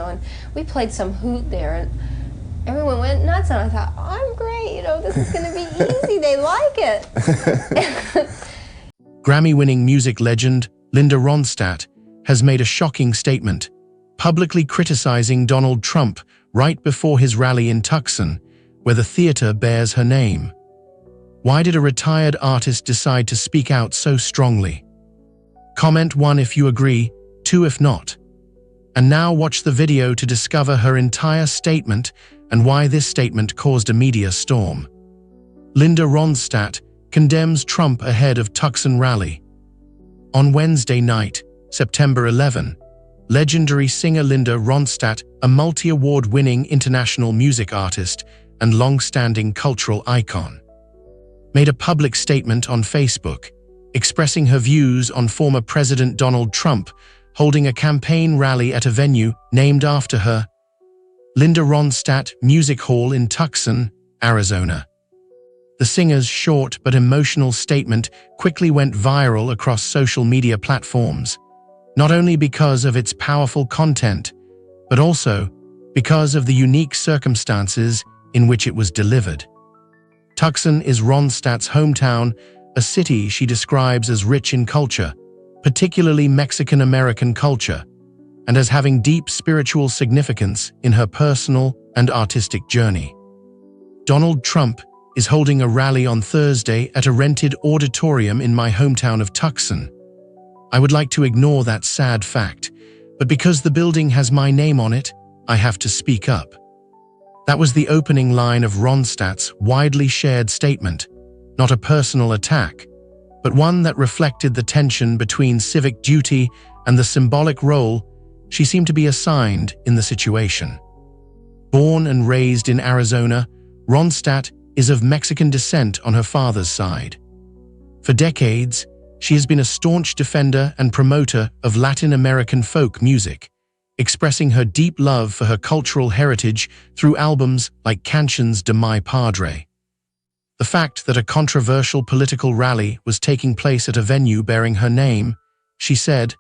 and we played some hoot there, and everyone went nuts, and I thought, oh, I'm great, this is going to be easy, they like it. Grammy-winning music legend Linda Ronstadt has made a shocking statement, publicly criticizing Donald Trump right before his rally in Tucson, where the theater bears her name. Why did a retired artist decide to speak out so strongly? Comment 1 if you agree, 2 if not. And now watch the video to discover her entire statement and why this statement caused a media storm. Linda Ronstadt condemns Trump ahead of Tucson rally. On Wednesday night, September 11, legendary singer Linda Ronstadt, a multi-award-winning international music artist and long-standing cultural icon, made a public statement on Facebook, expressing her views on former President Donald Trump holding a campaign rally at a venue named after her, Linda Ronstadt Music Hall in Tucson, Arizona. The singer's short but emotional statement quickly went viral across social media platforms, not only because of its powerful content, but also because of the unique circumstances in which it was delivered. Tucson is Ronstadt's hometown, a city she describes as rich in culture, particularly Mexican-American culture, and as having deep spiritual significance in her personal and artistic journey. Donald Trump is holding a rally on Thursday at a rented auditorium in my hometown of Tucson. I would like to ignore that sad fact, but because the building has my name on it, I have to speak up. That was the opening line of Ronstadt's widely shared statement, not a personal attack, but one that reflected the tension between civic duty and the symbolic role she seemed to be assigned in the situation. Born and raised in Arizona, Ronstadt is of Mexican descent on her father's side. For decades, she has been a staunch defender and promoter of Latin American folk music, expressing her deep love for her cultural heritage through albums like Canciones de Mi Padre. The fact that a controversial political rally was taking place at a venue bearing her name, she said,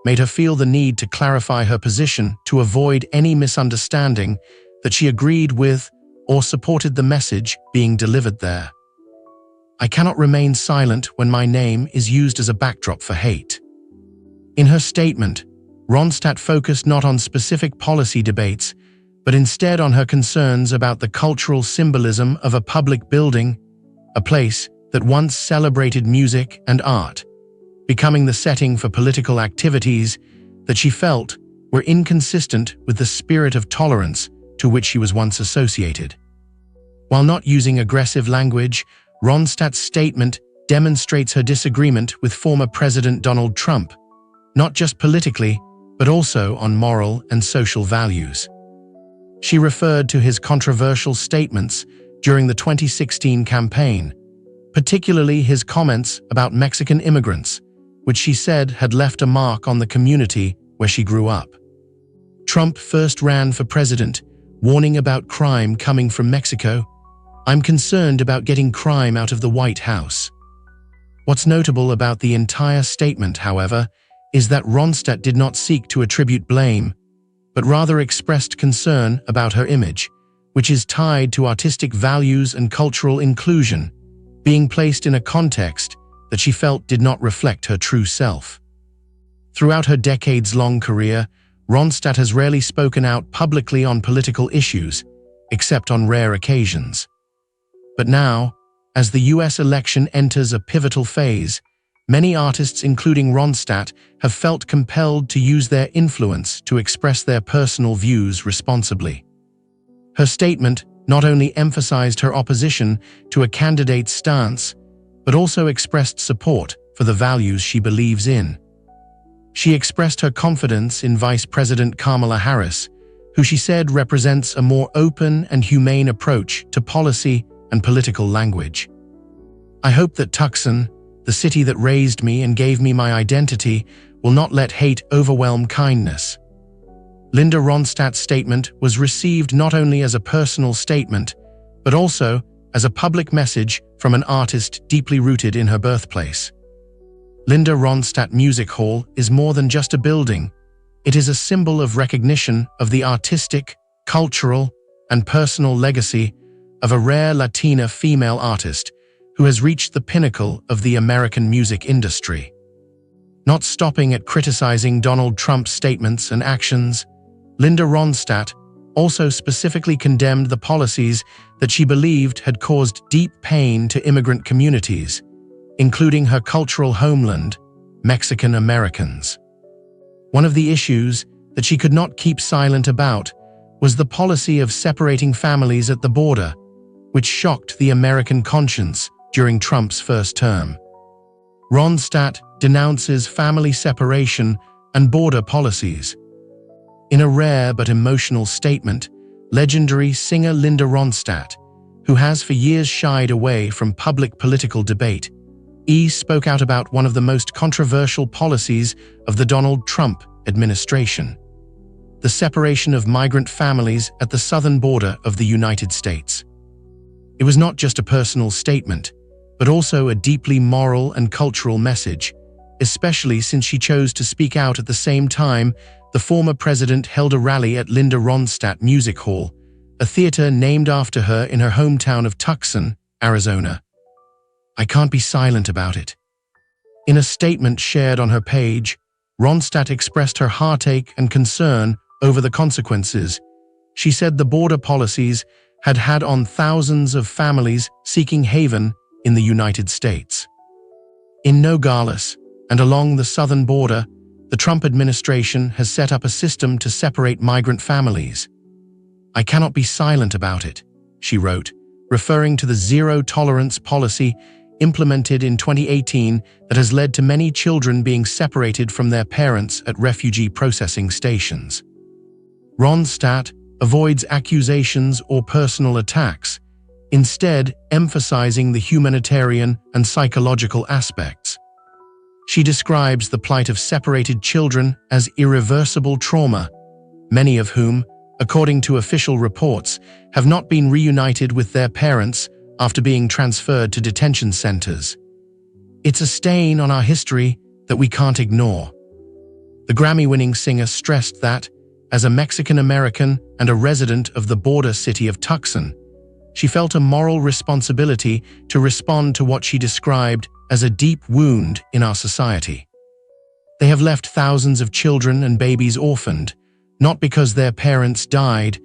made her feel the need to clarify her position to avoid any misunderstanding that she agreed with or supported the message being delivered there. I cannot remain silent when my name is used as a backdrop for hate. In her statement, Ronstadt focused not on specific policy debates, but instead on her concerns about the cultural symbolism of a public building, a place that once celebrated music and art, becoming the setting for political activities that she felt were inconsistent with the spirit of tolerance to which she was once associated. While not using aggressive language, Ronstadt's statement demonstrates her disagreement with former President Donald Trump, not just politically, but also on moral and social values. She referred to his controversial statements during the 2016 campaign, particularly his comments about Mexican immigrants, which she said had left a mark on the community where she grew up. Trump first ran for president, warning about crime coming from Mexico. "I'm concerned about getting crime out of the White House." What's notable about the entire statement, however, is that Ronstadt did not seek to attribute blame, but rather expressed concern about her image, which is tied to artistic values and cultural inclusion, being placed in a context that she felt did not reflect her true self. Throughout her decades-long career, Ronstadt has rarely spoken out publicly on political issues, except on rare occasions. But now, as the US election enters a pivotal phase, many artists, including Ronstadt, have felt compelled to use their influence to express their personal views responsibly. Her statement not only emphasized her opposition to a candidate's stance, but also expressed support for the values she believes in. She expressed her confidence in Vice President Kamala Harris, who she said represents a more open and humane approach to policy and political language. "I hope that Tucson, the city that raised me and gave me my identity, will not let hate overwhelm kindness." Linda Ronstadt's statement was received not only as a personal statement, but also as a public message from an artist deeply rooted in her birthplace. Linda Ronstadt Music Hall is more than just a building. It is a symbol of recognition of the artistic, cultural, and personal legacy of a rare Latina female artist who has reached the pinnacle of the American music industry. Not stopping at criticizing Donald Trump's statements and actions, Linda Ronstadt also specifically condemned the policies that she believed had caused deep pain to immigrant communities, including her cultural homeland, Mexican Americans. One of the issues that she could not keep silent about was the policy of separating families at the border, which shocked the American conscience during Trump's first term. Ronstadt denounces family separation and border policies. In a rare but emotional statement, legendary singer Linda Ronstadt, who has for years shied away from public political debate, spoke out about one of the most controversial policies of the Donald Trump administration: the separation of migrant families at the southern border of the United States. It was not just a personal statement, but also a deeply moral and cultural message, especially since she chose to speak out at the same time the former president held a rally at Linda Ronstadt Music Hall, a theater named after her in her hometown of Tucson, Arizona. "I can't be silent about it." In a statement shared on her page, Ronstadt expressed her heartache and concern over the consequences. She said the border policies had had on thousands of families seeking haven in the United States. In Nogales and along the southern border, the Trump administration has set up a system to separate migrant families. "I cannot be silent about it," she wrote, referring to the zero-tolerance policy implemented in 2018 that has led to many children being separated from their parents at refugee processing stations. Ronstadt avoids accusations or personal attacks, instead emphasizing the humanitarian and psychological aspects. She describes the plight of separated children as irreversible trauma, many of whom, according to official reports, have not been reunited with their parents after being transferred to detention centers. "It's a stain on our history that we can't ignore." The Grammy-winning singer stressed that, as a Mexican American and a resident of the border city of Tucson, she felt a moral responsibility to respond to what she described as a deep wound in our society. "They have left thousands of children and babies orphaned, not because their parents died,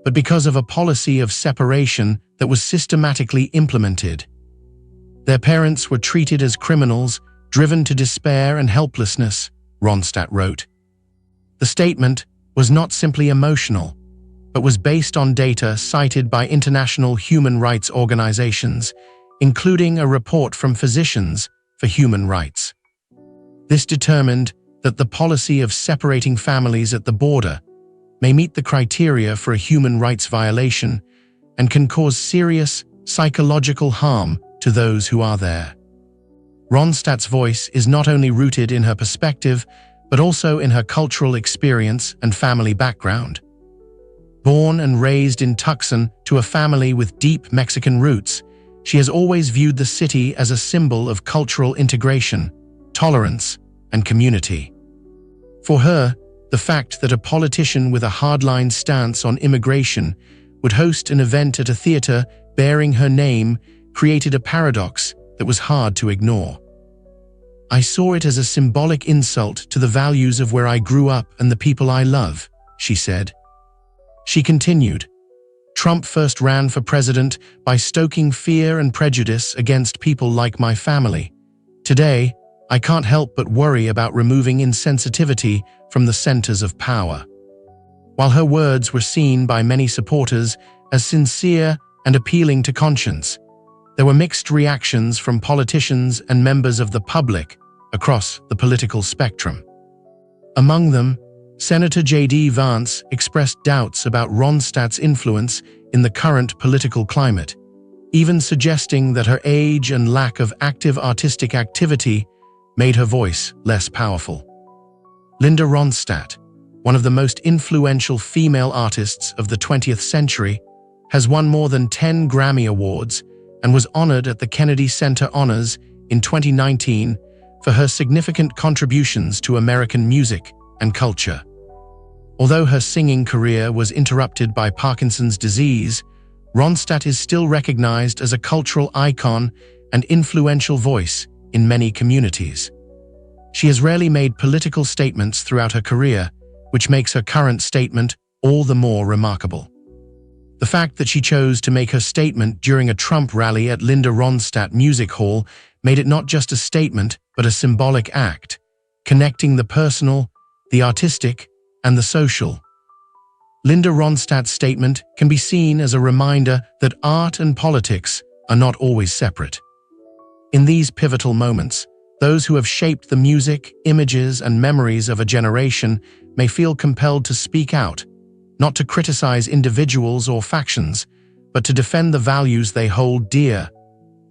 but because of a policy of separation that was systematically implemented. Their parents were treated as criminals, driven to despair and helplessness," Ronstadt wrote. The statement was not simply emotional, but was based on data cited by international human rights organizations, including a report from Physicians for Human Rights. This determined that the policy of separating families at the border may meet the criteria for a human rights violation and can cause serious psychological harm to those who are there. Ronstadt's voice is not only rooted in her perspective, but also in her cultural experience and family background. Born and raised in Tucson to a family with deep Mexican roots, she has always viewed the city as a symbol of cultural integration, tolerance, and community. For her, the fact that a politician with a hardline stance on immigration would host an event at a theater bearing her name created a paradox that was hard to ignore. "I saw it as a symbolic insult to the values of where I grew up and the people I love," she said. She continued, "Trump first ran for president by stoking fear and prejudice against people like my family. Today, I can't help but worry about removing insensitivity from the centers of power." While her words were seen by many supporters as sincere and appealing to conscience, there were mixed reactions from politicians and members of the public across the political spectrum. Among them, Senator JD Vance expressed doubts about Ronstadt's influence in the current political climate, even suggesting that her age and lack of active artistic activity made her voice less powerful. Linda Ronstadt, one of the most influential female artists of the 20th century, has won more than 10 Grammy Awards and was honored at the Kennedy Center Honors in 2019 for her significant contributions to American music and culture. Although her singing career was interrupted by Parkinson's disease, Ronstadt is still recognized as a cultural icon and influential voice in many communities. She has rarely made political statements throughout her career, which makes her current statement all the more remarkable. The fact that she chose to make her statement during a Trump rally at Linda Ronstadt Music Hall made it not just a statement, but a symbolic act, connecting the personal, the artistic, and the social. Linda Ronstadt's statement can be seen as a reminder that art and politics are not always separate. In these pivotal moments, those who have shaped the music, images, and memories of a generation may feel compelled to speak out, not to criticize individuals or factions, but to defend the values they hold dear: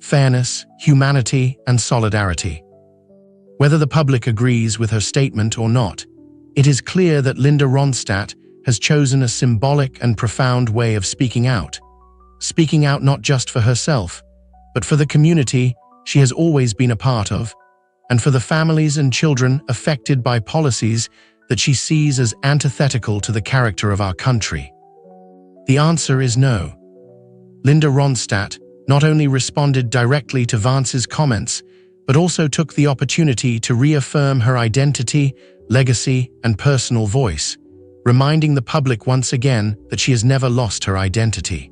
fairness, humanity, and solidarity. Whether the public agrees with her statement or not, it is clear that Linda Ronstadt has chosen a symbolic and profound way of speaking out not just for herself, but for the community she has always been a part of, and for the families and children affected by policies that she sees as antithetical to the character of our country. The answer is no. Linda Ronstadt not only responded directly to Vance's comments, but also took the opportunity to reaffirm her identity, legacy, and personal voice, reminding the public once again that she has never lost her identity.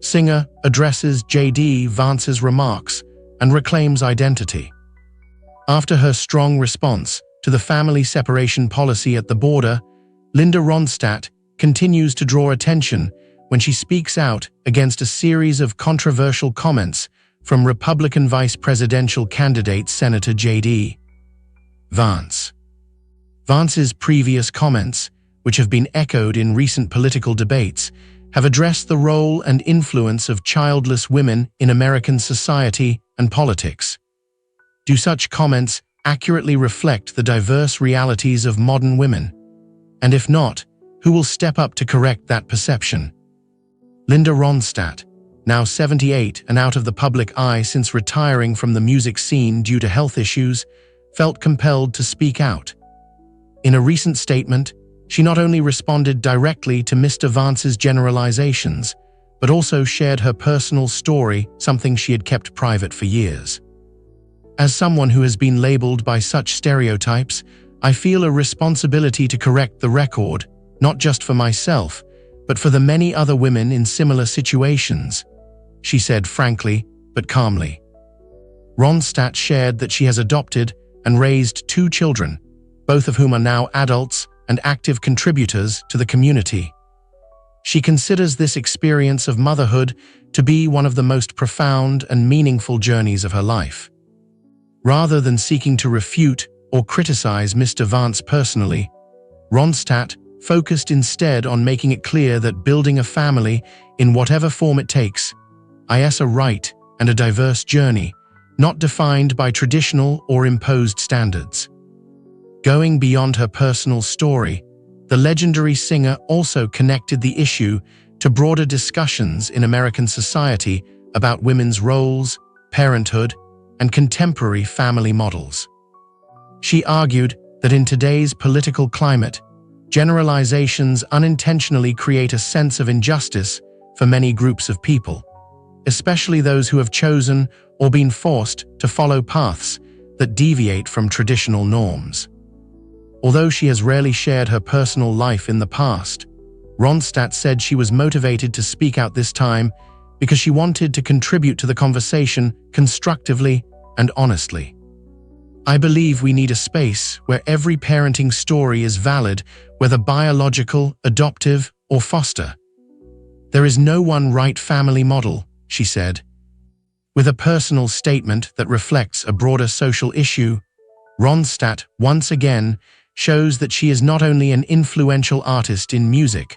Singer addresses JD Vance's remarks and reclaims identity. After her strong response to the family separation policy at the border, Linda Ronstadt continues to draw attention when she speaks out against a series of controversial comments from Republican vice presidential candidate Senator JD Vance. Vance's previous comments, which have been echoed in recent political debates, have addressed the role and influence of childless women in American society and politics. Do such comments accurately reflect the diverse realities of modern women? And if not, who will step up to correct that perception? Linda Ronstadt, now 78 and out of the public eye since retiring from the music scene due to health issues, felt compelled to speak out. In a recent statement, she not only responded directly to Mr. Vance's generalizations, but also shared her personal story, something she had kept private for years. As someone who has been labeled by such stereotypes, I feel a responsibility to correct the record, not just for myself, but for the many other women in similar situations, she said frankly but calmly. Ronstadt shared that she has adopted and raised 2 children, both of whom are now adults and active contributors to the community. She considers this experience of motherhood to be one of the most profound and meaningful journeys of her life. Rather than seeking to refute or criticize Mr. Vance personally, Ronstadt focused instead on making it clear that building a family, in whatever form it takes, is a right and a diverse journey, not defined by traditional or imposed standards. Going beyond her personal story, the legendary singer also connected the issue to broader discussions in American society about women's roles, parenthood, and contemporary family models. She argued that in today's political climate, generalizations unintentionally create a sense of injustice for many groups of people, especially those who have chosen or been forced to follow paths that deviate from traditional norms. Although she has rarely shared her personal life in the past, Ronstadt said she was motivated to speak out this time because she wanted to contribute to the conversation constructively and honestly. I believe we need a space where every parenting story is valid, whether biological, adoptive, or foster. There is no one right family model, she said. With a personal statement that reflects a broader social issue, Ronstadt once again shows that she is not only an influential artist in music,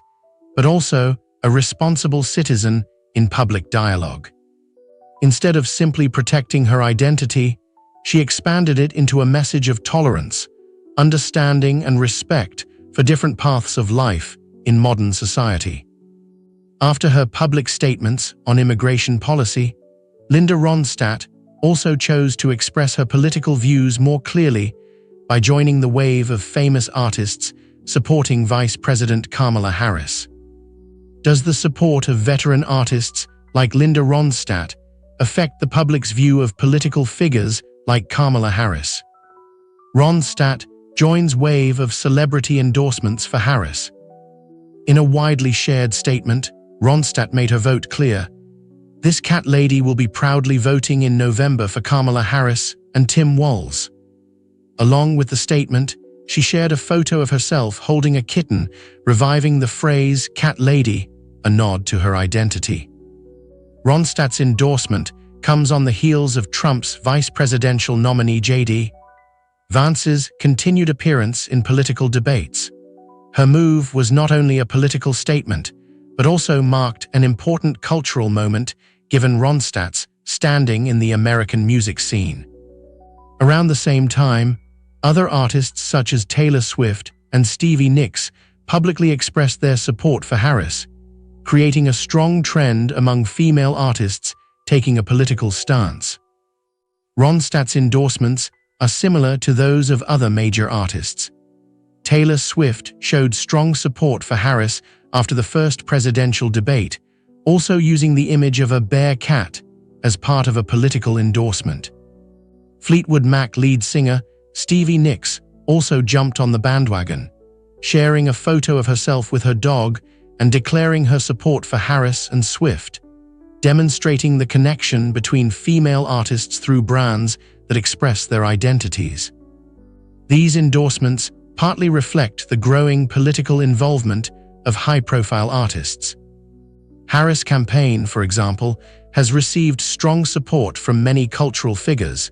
but also a responsible citizen in public dialogue. Instead of simply protecting her identity, she expanded it into a message of tolerance, understanding, and respect for different paths of life in modern society. After her public statements on immigration policy, Linda Ronstadt also chose to express her political views more clearly by joining the wave of famous artists supporting Vice President Kamala Harris. Does the support of veteran artists like Linda Ronstadt affect the public's view of political figures like Kamala Harris? Ronstadt joins wave of celebrity endorsements for Harris. In a widely shared statement, Ronstadt made her vote clear. This cat lady will be proudly voting in November for Kamala Harris and Tim Walz. Along with the statement, she shared a photo of herself holding a kitten, reviving the phrase cat lady, a nod to her identity. Ronstadt's endorsement comes on the heels of Trump's vice presidential nominee JD Vance's continued appearance in political debates. Her move was not only a political statement, but also marked an important cultural moment given Ronstadt's standing in the American music scene. Around the same time, other artists such as Taylor Swift and Stevie Nicks publicly expressed their support for Harris, creating a strong trend among female artists taking a political stance. Ronstadt's endorsements are similar to those of other major artists. Taylor Swift showed strong support for Harris after the first presidential debate, also using the image of a bear cat as part of a political endorsement. Fleetwood Mac lead singer Stevie Nicks also jumped on the bandwagon, sharing a photo of herself with her dog and declaring her support for Harris and Swift, demonstrating the connection between female artists through brands that express their identities. These endorsements partly reflect the growing political involvement of high-profile artists. Harris' campaign, for example, has received strong support from many cultural figures,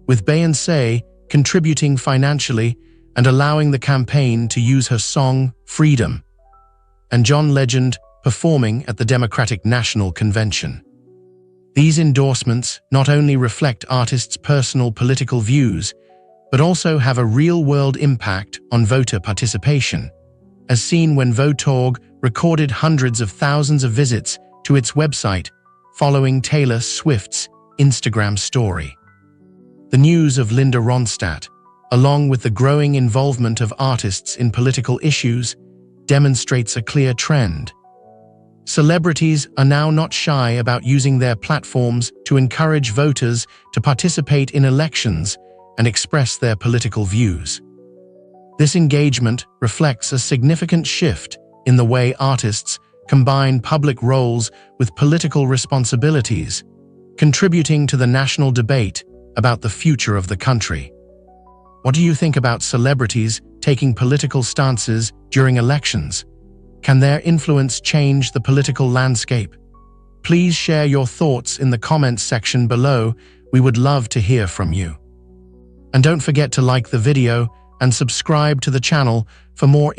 with Beyoncé contributing financially and allowing the campaign to use her song Freedom, and John Legend performing at the Democratic National Convention. These endorsements not only reflect artists' personal political views, but also have a real-world impact on voter participation, as seen when Votorg recorded hundreds of thousands of visits to its website following Taylor Swift's Instagram story. The news of Linda Ronstadt, along with the growing involvement of artists in political issues, demonstrates a clear trend. Celebrities are now not shy about using their platforms to encourage voters to participate in elections and express their political views. This engagement reflects a significant shift in the way artists combine public roles with political responsibilities, contributing to the national debate about the future of the country. What do you think about celebrities taking political stances during elections? Can their influence change the political landscape? Please share your thoughts in the comments section below. We would love to hear from you. And don't forget to like the video and subscribe to the channel for more